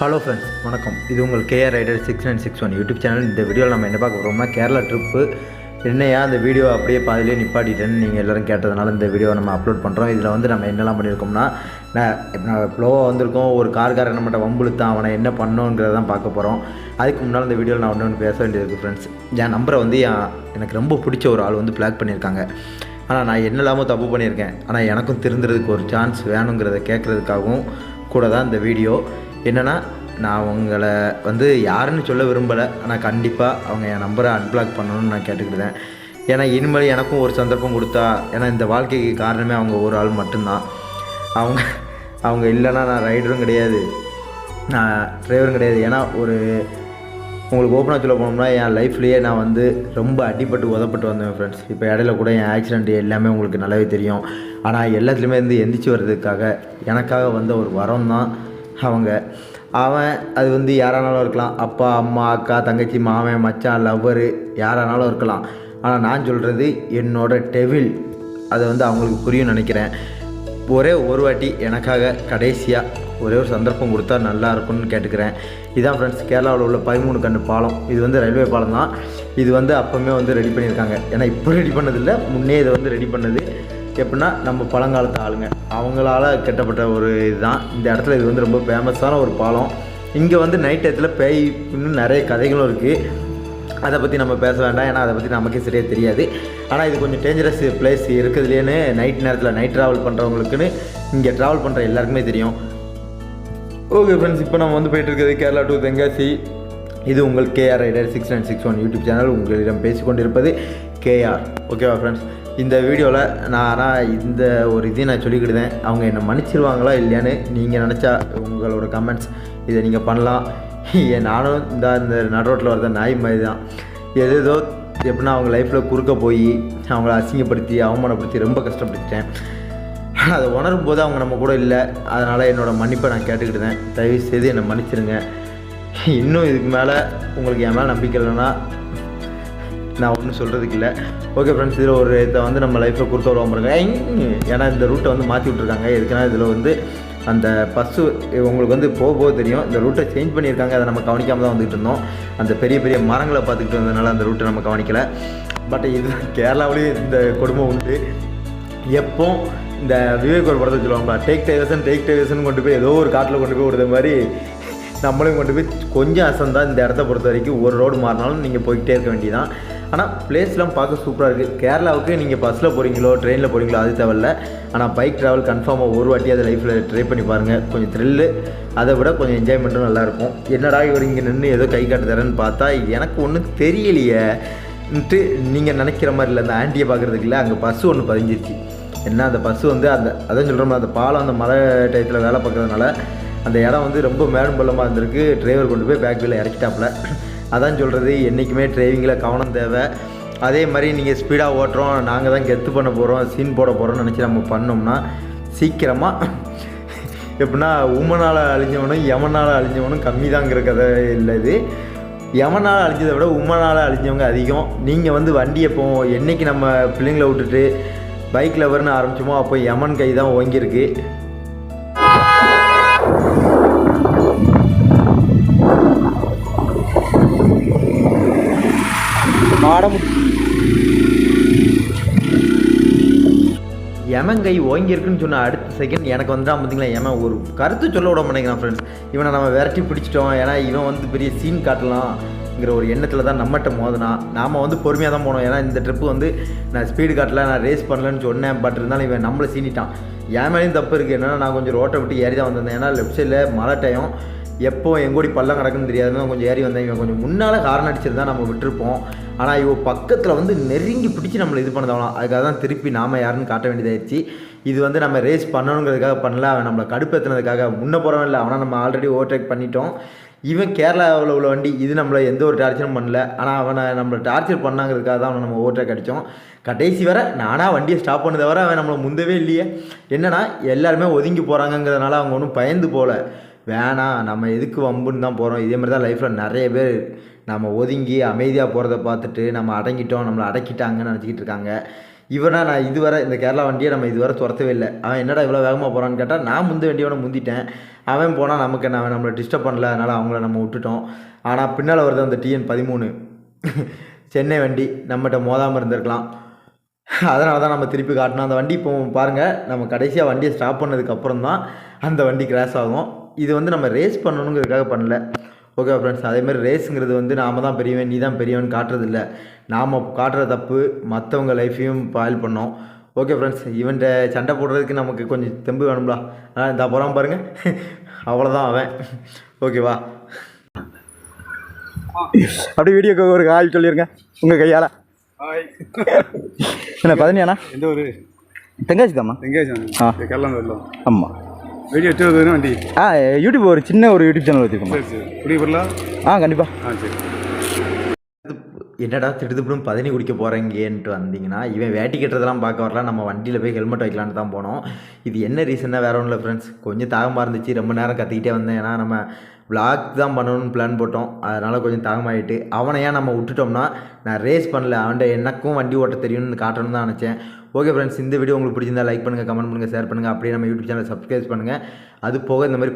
Hello friends, வணக்கம். இது உங்கள் கேஆர் ரைடர் 6961 யூடியூப் சேனல். இந்த வீடியோவில் நம்ம என்ன பார்க்க போகிறோம்னா, கேரளா ட்ரிப்பு என்னையா அந்த வீடியோ அப்படியே பாதிலே நிப்பாட்டிட்டேன்னு நீங்கள் எல்லோரும் கேட்டதுனால இந்த வீடியோவை நம்ம அப்லோட் பண்ணுறோம். இதில் வந்து நம்ம என்னெல்லாம் பண்ணியிருக்கோம்னா, நான் ஃப்ளோவாக வந்திருக்கோம். ஒரு கார்காரன் நம்மகிட்ட வம்புழுத்தான், அவனை என்ன பண்ணோங்கிறத தான் பார்க்க போகிறோம். அதுக்கு முன்னால் இந்த வீடியோவில் நான் ஒன்று பேச வேண்டியது இருக்குது ஃப்ரெண்ட்ஸ். என் நம்பரை வந்து எனக்கு ரொம்ப பிடிச்ச ஒரு ஆள் வந்து ஃப்ளாக் பண்ணியிருக்காங்க. ஆனால் நான் என்னெல்லாமோ தப்பு பண்ணியிருக்கேன். ஆனால் எனக்கும் திருந்துறதுக்கு ஒரு சான்ஸ் வேணுங்கிறத கேட்குறதுக்காகவும் கூட தான் இந்த வீடியோ. என்னென்னா, நான் அவங்கள வந்து யாருன்னு சொல்ல விரும்பலை. ஆனால் கண்டிப்பாக அவங்க என் நம்பரை அன்பிளாக் பண்ணணும்னு நான் கேட்டுக்கிட்டேன். ஏன்னா இனிமேல் எனக்கும் ஒரு சந்தர்ப்பம் கொடுத்தா, ஏன்னா இந்த வாழ்க்கைக்கு காரணமே அவங்க ஒரு ஆள் மட்டும்தான். அவங்க இல்லைன்னா நான் ரைடரும் கிடையாது, நான் டிரைவரும் கிடையாது. ஏன்னா உங்களுக்கு ஓப்பனாக சொல்ல போனோம்னா, என் லைஃப்லேயே நான் வந்து ரொம்ப அடிபட்டு உதப்பட்டு வந்தேன் ஃப்ரெண்ட்ஸ். இப்போ இடையில கூட என் ஆக்சிடெண்ட் எல்லாமே உங்களுக்கு நல்லாவே தெரியும். ஆனால் எல்லாத்துலேயுமே வந்து எந்திரிச்சு வர்றதுக்காக எனக்காக வந்த ஒரு வரம் தான் அவன். அது வந்து யாரானாலும் இருக்கலாம், அப்பா, அம்மா, அக்கா, தங்கச்சி, மாமன், மச்சான், லவ்வரு, யாரானாலும் இருக்கலாம். ஆனால் நான் சொல்கிறது என்னோடய டெவில். அதை வந்து அவங்களுக்கு புரியும் நினைக்கிறேன். ஒரே ஒரு வாட்டி எனக்காக கடைசியாக ஒரே ஒரு சந்தர்ப்பம் கொடுத்தா நல்லா இருக்கும்னு கேட்டுக்கிறேன். இதுதான் ஃப்ரெண்ட்ஸ், கேரளாவில் உள்ள 13 கண்ணு பாலம். இது வந்து ரயில்வே பாலம் தான். இது வந்து அப்போவுமே வந்து ரெடி பண்ணியிருக்காங்க. ஏன்னா இப்போ ரெடி பண்ணதில்லை, முன்னே இதை வந்து ரெடி பண்ணது. எப்படின்னா, நம்ம பழங்காலத்து ஆளுங்க அவங்களால கட்டப்பட்ட ஒரு இதுதான் இந்த இடத்துல. இது வந்து ரொம்ப ஃபேமஸான ஒரு பாலம். இங்கே வந்து நைட் டயத்தில் பேய் இன்னும் நிறைய கதைகளும் இருக்குது. அதை பற்றி நம்ம பேச வேண்டாம், ஏன்னா அதை பற்றி நமக்கே சரியாக தெரியாது. ஆனால் இது கொஞ்சம் டேஞ்சரஸ் பிளேஸ் இருக்குதுலேன்னு நைட் நேரத்தில் நைட் ட்ராவல் பண்ணுறவங்களுக்குன்னு இங்கே ட்ராவல் பண்ணுற எல்லாருக்குமே தெரியும். ஓகே ஃப்ரெண்ட்ஸ், இப்போ நம்ம வந்து போயிட்டு இருக்கிறது கேரளா டு தென்காசி. இது உங்கள் கேஆர் ரைடர் 6961 யூடியூப் சேனல். உங்களிடம் பேசிக்கொண்டிருப்பது கேஆர். ஓகேவா ஃப்ரெண்ட்ஸ், இந்த வீடியோவில் நான் இந்த ஒரு இதையும் நான் சொல்லிக்கிடுதேன். அவங்க என்னை மன்னிச்சிருவாங்களா இல்லையான்னு நீங்கள் நினச்சா உங்களோட கமெண்ட்ஸ் இதை நீங்கள் பண்ணலாம். நானும் இந்த நடுரோட்டில் வரத நாய் மாதிரி தான். ஏதோ எப்படின்னா அவங்க லைஃப்பில் குறுக்க போய் அவங்கள அசிங்கப்படுத்தி அவமானப்படுத்தி ரொம்ப கஷ்டப்படுத்திட்டேன். அதை உணரும் போது அவங்க நம்ம கூட இல்லை. அதனால் என்னோடய மன்னிப்பை நான் கேட்டுக்கிட்டுதேன். தயவு செய்து என்னை மன்னிச்சிருங்க. இன்னும் இதுக்கு மேலே உங்களுக்கு என் மேலே நம்பிக்கை இல்லைன்னா நான் ஒன்றும் சொல்கிறதுக்கு இல்லை. ஓகே ஃப்ரெண்ட்ஸ், இதில் ஒரு இதை வந்து நம்ம லைஃப்பில் கொடுத்து வருவோம் பாருங்க. ஏன்னா இந்த ரூட்டை வந்து மாற்றி விட்ருக்காங்க. எதுக்குன்னா, இதில் வந்து அந்த பஸ்ஸு உங்களுக்கு வந்து போக தெரியும். இந்த ரூட்டை சேஞ்ச் பண்ணியிருக்காங்க. அதை நம்ம கவனிக்காமல் தான் வந்துகிட்டு இருந்தோம். அந்த பெரிய பெரிய மரங்களை பார்த்துக்கிட்டு வந்ததுனால அந்த ரூட்டை நம்ம கவனிக்கலை. பட் இது கேரளாவிலேயும் இந்த கொடுமை உண்டு. எப்போ இந்த விவேக் ஒரு படத்தை சொல்லுவாங்களா, டேக் டைவர்ஷன் கொண்டு போய் ஏதோ ஒரு காட்டில் கொண்டு போய் விடுற மாதிரி நம்மளையும் கொண்டு போய் கொஞ்சம் அசந்தான். இந்த இடத்த பொறுத்த வரைக்கும் ஒரு ரோடு மாறினாலும் நீங்கள் போய்கிட்டே இருக்க வேண்டியதான். ஆனால் பிளேஸ்லாம் பார்க்க சூப்பராக இருக்குது. கேரளாவுக்கு நீங்கள் பஸ்ஸில் போகிறீங்களோ ட்ரெயினில் போகிறீங்களோ அது தேவையில்ல. ஆனால் பைக் ட்ராவல் கன்ஃபார்மாக ஒரு வாட்டி அதை லைஃப்பில் ட்ரை பண்ணி பாருங்கள். கொஞ்சம் த்ரில்லு, அதை விட கொஞ்சம் என்ஜாய்மெண்ட்டும் நல்லாயிருக்கும். என்னடா இவர் இங்கே நின்று ஏதோ கை காட்டு தரேன்னு பார்த்தா எனக்கு ஒன்றும் தெரியலையேன்ட்டு நீங்கள் நினைக்கிற மாதிரி இல்லை. அந்த ஆண்டியை பார்க்குறதுக்கு இல்லை, அங்கே பஸ்ஸு ஒன்று பதிஞ்சிருச்சு. என்ன அந்த பஸ்ஸு வந்து அதான் சொல்கிறோம்னா, அந்த பாலம் அந்த மழை டயத்தில் வேலை பார்க்குறதுனால அந்த இடம் வந்து ரொம்ப மேடும் பள்ளமாக இருந்திருக்கு. டிரைவர் கொண்டு போய் பேக் வீலில் இறக்கிட்டாப்புல. அதான் சொல்கிறது, என்றைக்குமே டிரைவிங்கில் கவனம் தேவை. அதே மாதிரி நீங்கள் ஸ்பீடாக ஓட்டுறோம், நாங்கள் தான் கெத்து பண்ண போகிறோம், சீன் போட போகிறோம்னு நினச்சி நம்ம பண்ணோம்னா சீக்கிரமாக எப்படின்னா, உமனால் அழிஞ்சவனும் யமனால் அழிஞ்சவனும் கம்மி தாங்கிற கதை இல்லை. இது யமனால் அழிஞ்சதை விட உமனால் அழிஞ்சவங்க அதிகம். நீங்கள் வந்து வண்டியை என்றைக்கு நம்ம பிள்ளைங்களை விட்டுட்டு பைக் லவர்னு ஆரம்பிச்சோமோ அப்போ யமன் கை தான் ஓங்கியிருக்கு. யமன் கை ஓங்கியிருக்குன்னு சொன்ன அடுத்த செகண்ட் எனக்கு வந்துதான் பார்த்தீங்களா, யமன் ஒரு கருத்து சொல்ல விட மாட்டேங்கிறான் ஃப்ரெண்ட்ஸ். இவனை நம்ம விரட்டி பிடிச்சிட்டோம். ஏன்னா இவன் வந்து பெரிய சீன் காட்டலாம்ங்கிற ஒரு எண்ணத்தில் தான் நம்மகிட்ட மோதினா. நாம் வந்து பொறுமையாக தான் போனோம். ஏன்னா இந்த ட்ரிப்பு வந்து நான் ஸ்பீடு காட்டல, நான் ரேஸ் பண்ணலன்னு சொன்னேன். பட் இருந்தாலும் இவன் நம்மளை சீனிட்டான். என் மேலேயும் தப்பு இருக்குது. என்னென்னா, நான் கொஞ்சம் ரோட்டை விட்டு ஏறி தான் வந்திருந்தேன். ஏன்னா லெஃப்ட் சைடில் மழை டைம், எப்போ எங்கோடி பள்ளம் கிடக்குன்னு தெரியாதுன்னு கொஞ்சம் ஏறி வந்தேன். இவன் கொஞ்சம் முன்னால் ஹார்ன் அடிச்சிருந்தா நம்ம விட்டுருப்போம். ஆனால் இவன் பக்கத்தில் வந்து நெருங்கி பிடிச்சி நம்மளை இது பண்ணதாகலாம். அதுக்காக தான் திருப்பி நாம் யாருன்னு காட்ட வேண்டியதாகிடுச்சு. இது வந்து நம்ம ரேஸ் பண்ணணுங்கிறதுக்காக பண்ணல, அவன் நம்மளை கடுப்பேற்றினதுக்காக. முன்னே போகிறவன் இல்லை, அவனை நம்ம ஆல்ரெடி ஓவர்டேக் பண்ணிட்டோம். இவன் கேரளாவில் உள்ள வண்டி, இது நம்மளை எந்த ஒரு டார்ச்சரும் பண்ணல. ஆனால் அவனை நம்மளை டார்ச்சர் பண்ணாங்கிறதுக்காக தான் அவனை நம்ம ஓவர்டேக் அடித்தோம். கடைசி வர நானாக வண்டியை ஸ்டாப் பண்ணதை வர அவன் நம்மளை முந்தவே இல்லையே. என்னன்னா, எல்லாருமே ஒதுங்கி போகிறாங்கங்கிறதுனால அவங்க ஒன்றும் பயந்து போகல. வேணாம், நம்ம எதுக்கு வம்புன்னு தான் போகிறோம். இதே மாதிரி தான் லைஃப்பில் நிறைய பேர் நம்ம ஒதுங்கி அமைதியாக போகிறத பார்த்துட்டு நம்ம அடங்கிட்டோம், நம்மளை அடக்கிட்டாங்கன்னு நினச்சிக்கிட்டு இருக்காங்க. இவனா நான் இதுவரை இந்த கேரளா வண்டியை நம்ம இதுவரை துரத்தவே இல்லை. அவன் என்னடா இவ்வளோ வேகமாக போகிறான்னு கேட்டால், நான் முந்த வண்டியோட முந்திட்டேன். அவன் போனால் நமக்கு அவன் நம்மளை டிஸ்டர்ப் பண்ணல, அதனால் அவங்கள நம்ம விட்டுட்டோம். ஆனால் பின்னால் வருது அந்த TN13 சென்னை வண்டி, நம்மகிட்ட மோதாமல் இருந்திருக்கலாம். அதனால தான் நம்ம திருப்பி காட்டினோம். அந்த வண்டி இப்போ பாருங்கள், நம்ம கடைசியாக வண்டியை ஸ்டாப் பண்ணதுக்கப்புறம் தான் அந்த வண்டி கிராஷ் ஆகும். இது வந்து நம்ம ரேஸ் பண்ணணுங்கிறதுக்காக பண்ணல. ஓகே ஃப்ரெண்ட்ஸ், அதேமாதிரி ரேஸுங்கிறது வந்து நாம் தான் பெரியவன் நீ தான் பெரியவன் காட்டுறதில்ல, நாம் காட்டுற தப்பு மற்றவங்க லைஃப்பையும் பாயில் பண்ணோம். ஓகே ஃப்ரெண்ட்ஸ், இவன்கிட்ட சண்டை போடுறதுக்கு நமக்கு கொஞ்சம் தெம்பு வேணும்லா. ஆனால் இந்த அப்புறம் பாருங்கள், அவ்வளோதான் அவன். ஓகேவா, அப்படியே வீடியோக்கு ஒரு கால் சொல்லிடுங்க உங்கள் கையால். என்ன பதினியாண்ணா? எந்த ஒரு தெங்காசி தாம்மா. தெங்காசி கேரளா வரலாம். ஆமாம், வீடியோ எடுத்து வண்டி யூடியூப் ஒரு சின்ன ஒரு யூடியூப் சேனல் வச்சுருக்கோம். சரி சரி, குடி வரலாம். கண்டிப்பாக. சரி. என்னடா திடுதுப்புடும் பதினி குடிக்க போகிறீங்கன்ட்டு வந்தீங்கன்னா, இவன் வேட்டி கட்டுறதெல்லாம் பார்க்க வரலாம், நம்ம வண்டியில் போய் ஹெல்மெட் வைக்கலான்னு தான் போனோம். இது என்ன ரீசன்னா வேறு ஒன்றும் இல்லை ஃப்ரெண்ட்ஸ், கொஞ்சம் தாகமாக இருந்துச்சு, ரொம்ப நேரம் கத்திக்கிட்டே வந்தேன். ஏன்னா நம்ம விளாக் தான் பண்ணணும்னு பிளான் போட்டோம், அதனால் கொஞ்சம் தாகமாகிட்டு. அவனை ஏன் நம்ம விட்டுட்டோம்னா, நான் ரேஸ் பண்ணல, அவன்கிட்ட எனக்கும் வண்டி ஓட்ட தெரியும்னு காட்டணும்னு தான் நினச்சேன். ஓகே ஃப்ரெண்ட்ஸ், இந்த வீடியோ உங்களுக்கு பிடிச்சிருந்தா லைக் பண்ணுங்கள், கமெண்ட் பண்ணுங்கள், ஷேர் பண்ணுங்கள். அப்படியே நம்ம யூடியூப் சேனலை சப்ஸ்கிரைப் பண்ணுங்கள். அது போக இந்த மாதிரி